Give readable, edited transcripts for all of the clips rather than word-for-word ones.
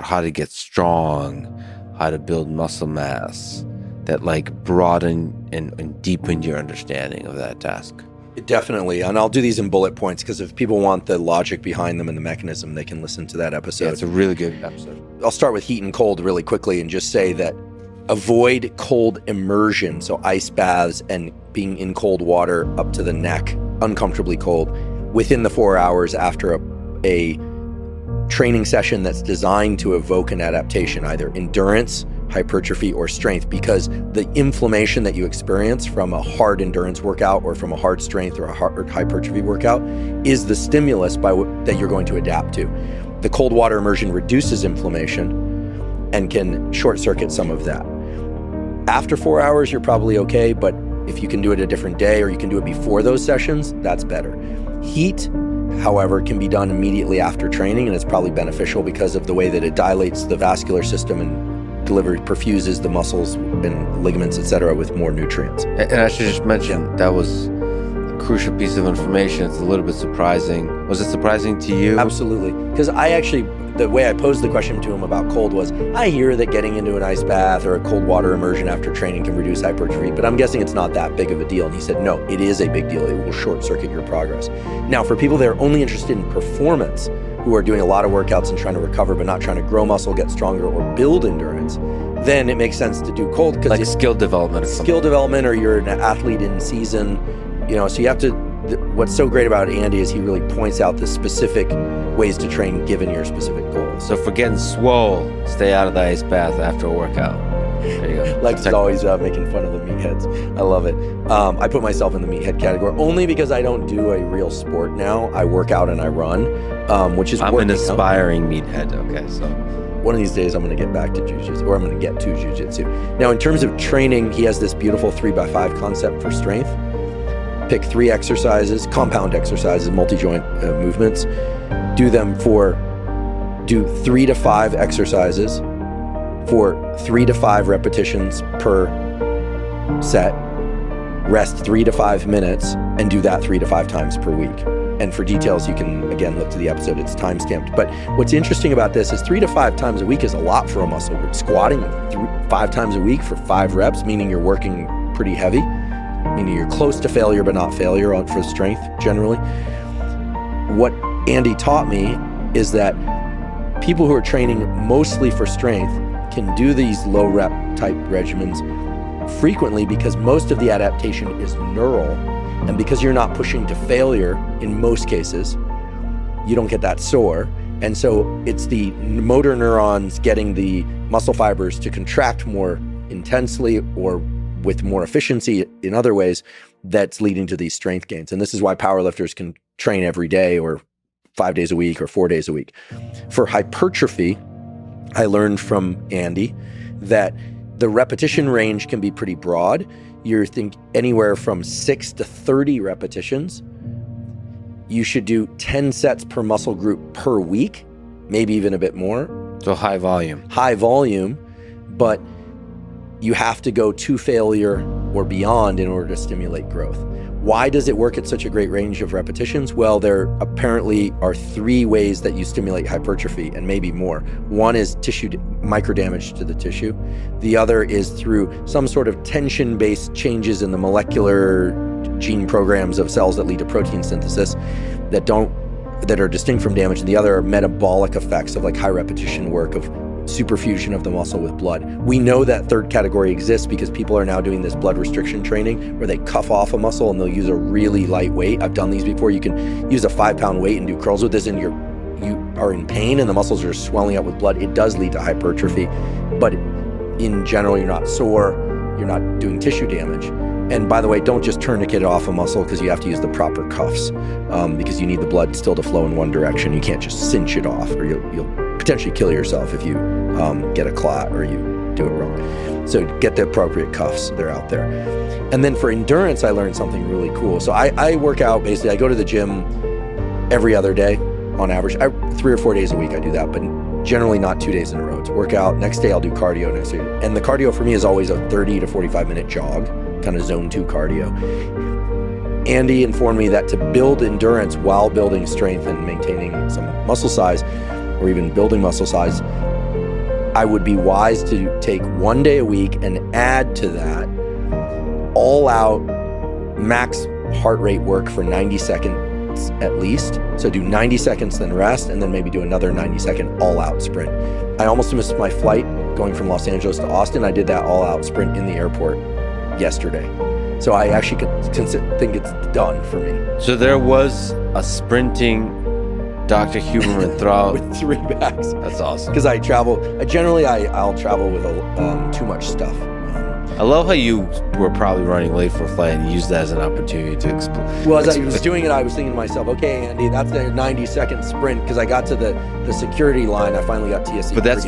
how to get strong, how to build muscle mass, that like broaden and deepen your understanding of that task? Definitely. And I'll do these in bullet points because if people want the logic behind them and the mechanism, they can listen to that episode. Yeah, it's a really good episode. I'll start with heat and cold really quickly and just say that avoid cold immersion, so ice baths and being in cold water up to the neck, uncomfortably cold, within the 4 hours after a training session that's designed to evoke an adaptation, either endurance, hypertrophy, or strength, because the inflammation that you experience from a hard endurance workout or from a hard strength or a hard hypertrophy workout is the stimulus that you're going to adapt to. The cold water immersion reduces inflammation and can short circuit some of that. After 4 hours, you're probably okay, but if you can do it a different day or you can do it before those sessions, that's better. Heat, however, can be done immediately after training, and it's probably beneficial because of the way that it dilates the vascular system and perfuses the muscles and ligaments, etc., with more nutrients. And I should just mention, that was a crucial piece of information. It's a little bit surprising. Was it surprising to you? Absolutely. Because the way I posed the question to him about cold was, I hear that getting into an ice bath or a cold water immersion after training can reduce hypertrophy, but I'm guessing it's not that big of a deal. And he said, no, it is a big deal. It will short circuit your progress. Now, for people that are only interested in performance, who are doing a lot of workouts and trying to recover, but not trying to grow muscle, get stronger, or build endurance, then it makes sense to do cold. Because like skill development. Skill development, or you're an athlete in season, so you have to, what's so great about Andy is he really points out the specific ways to train given your specific goals. So for getting swole, stay out of the ice bath after a workout. There you go. Lex is always making fun of the meatheads. I love it. I put myself in the meathead category only because I don't do a real sport now. I work out and I run, which is I'm an aspiring meathead. Okay, so one of these days I'm going to get back to jiu-jitsu, or I'm going to get to jiu-jitsu. Now, in terms of training, he has this beautiful 3x5 concept for strength. Pick 3 exercises, compound exercises, multi-joint movements. Do 3 to 5 exercises for 3 to 5 repetitions per set, rest 3 to 5 minutes, and do that 3 to 5 times per week. And for details, you can, again, look to the episode. It's time-stamped. But what's interesting about this is 3 to 5 times a week is a lot for a muscle group. Squatting 5 times a week for 5 reps, meaning you're working pretty heavy, meaning you're close to failure but not failure for strength, generally. What Andy taught me is that people who are training mostly for strength can do these low rep type regimens frequently because most of the adaptation is neural, and because you're not pushing to failure in most cases, you don't get that sore. And so it's the motor neurons getting the muscle fibers to contract more intensely or with more efficiency in other ways that's leading to these strength gains. And this is why powerlifters can train every day or 5 days a week or 4 days a week. For hypertrophy, I learned from Andy that the repetition range can be pretty broad. You think anywhere from 6 to 30 repetitions. You should do 10 sets per muscle group per week, maybe even a bit more. So high volume. High volume, but you have to go to failure or beyond in order to stimulate growth. Why does it work at such a great range of repetitions? Well, there apparently are 3 ways that you stimulate hypertrophy, and maybe more. One is micro damage to the tissue. The other is through some sort of tension-based changes in the molecular gene programs of cells that lead to protein synthesis that are distinct from damage. And the other are metabolic effects of like high repetition work of superfusion of the muscle with blood. We know that third category exists because people are now doing this blood restriction training where they cuff off a muscle and they'll use a really light weight. I've done these before. You can use a 5-pound weight and do curls with this, and you are in pain and the muscles are swelling up with blood. It does lead to hypertrophy, but in general, you're not sore, you're not doing tissue damage. And by the way, don't just tourniquet off a muscle because you have to use the proper cuffs because you need the blood still to flow in one direction. You can't just cinch it off, or you'll potentially kill yourself if you get a clot or you do it wrong. So get the appropriate cuffs, they're out there. And then for endurance, I learned something really cool. So I work out, basically, I go to the gym every other day on average. 3 or 4 days a week I do that, but generally not 2 days in a row. It's workout, next day I'll do cardio next day. And the cardio for me is always a 30 to 45 minute jog, kind of zone 2 cardio. Andy informed me that to build endurance while building strength and maintaining some muscle size, or even building muscle size, I would be wise to take 1 day a week and add to that all out max heart rate work for 90 seconds at least. So do 90 seconds, then rest, and then maybe do another 90-second all-out sprint. I almost missed my flight going from Los Angeles to Austin. I did that all-out sprint in the airport yesterday. So I actually think it's done for me. So there was a sprinting Dr. Huberman throughout. With 3 bags. That's awesome. Because I'll travel with too much stuff. I love how you were probably running late for a flight and used that as an opportunity to explore. Well, as I was doing it, I was thinking to myself, okay, Andy, that's the 90-second sprint, because I got to the security line. I finally got TSE. But that's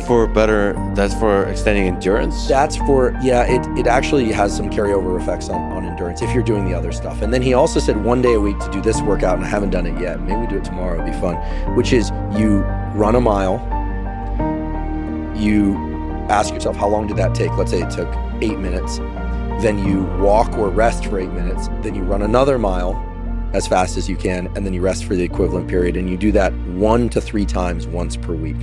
for extending endurance? That's for, yeah, it actually has some carryover effects on endurance if you're doing the other stuff. And then he also said 1 day a week to do this workout, and I haven't done it yet. Maybe we do it tomorrow, it'd be fun, which is you run a mile, you ask yourself, how long did that take? Let's say it took 8 minutes. Then you walk or rest for 8 minutes. Then you run another mile as fast as you can, and then you rest for the equivalent period. And you do that 1 to 3 times once per week.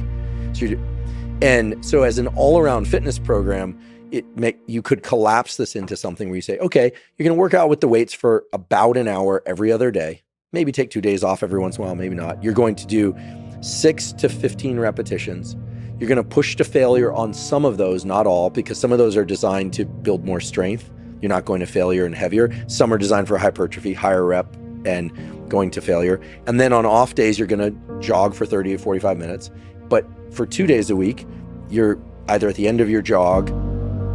So as an all-around fitness program, you could collapse this into something where you say, okay, you're going to work out with the weights for about an hour every other day. Maybe take 2 days off every once in a while, maybe not. You're going to do 6 to 15 repetitions. You're going to push to failure on some of those, not all, because some of those are designed to build more strength. You're not going to failure and heavier. Some are designed for hypertrophy, higher rep, and going to failure. And then on off days, you're going to jog for 30 to 45 minutes. But for 2 days a week, you're either at the end of your jog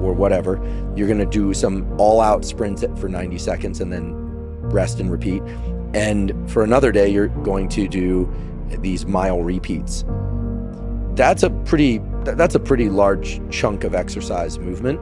or whatever, you're going to do some all-out sprints for 90 seconds and then rest and repeat. And for another day, you're going to do these mile repeats. That's a pretty large chunk of exercise movement.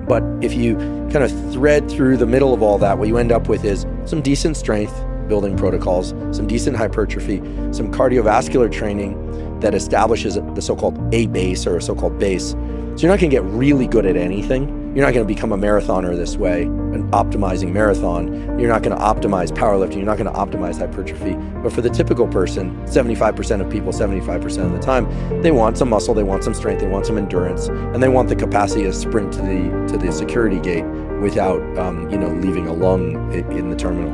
But if you kind of thread through the middle of all that, what you end up with is some decent strength building protocols, some decent hypertrophy, some cardiovascular training that establishes the so-called A base or a so-called base. So you're not going to get really good at anything. You're not going to become a marathoner this way, an optimizing marathon. You're not going to optimize powerlifting. You're not going to optimize hypertrophy. But for the typical person, 75% of people, 75% of the time, they want some muscle, they want some strength, they want some endurance, and they want the capacity to sprint to the security gate without, leaving a lung in the terminal.